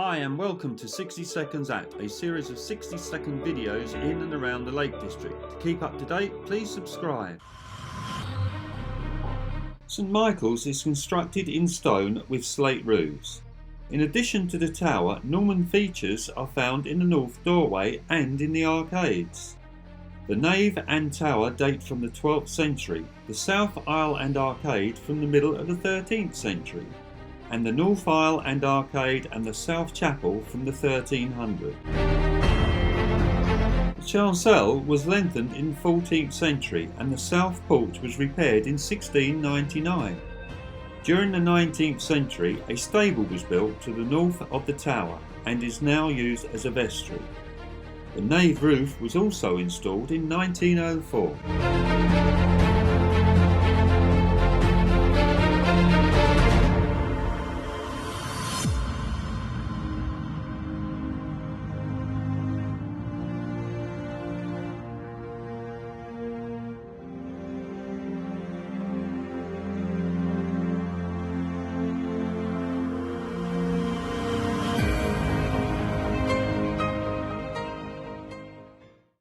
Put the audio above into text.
Hi and welcome to 60 Seconds At, a series of 60-second videos in and around the Lake District. To keep up to date, please subscribe. St Michael's is constructed in stone with slate roofs. In addition to the tower, Norman features are found in the north doorway and in the arcades. The nave and tower date from the 12th century, the south aisle and arcade from the middle of the 13th century, and the north aisle and arcade and the south chapel from the 1300s. The chancel was lengthened in the 14th century and the south porch was repaired in 1699. During the 19th century, a stable was built to the north of the tower and is now used as a vestry. The nave roof was also installed in 1904.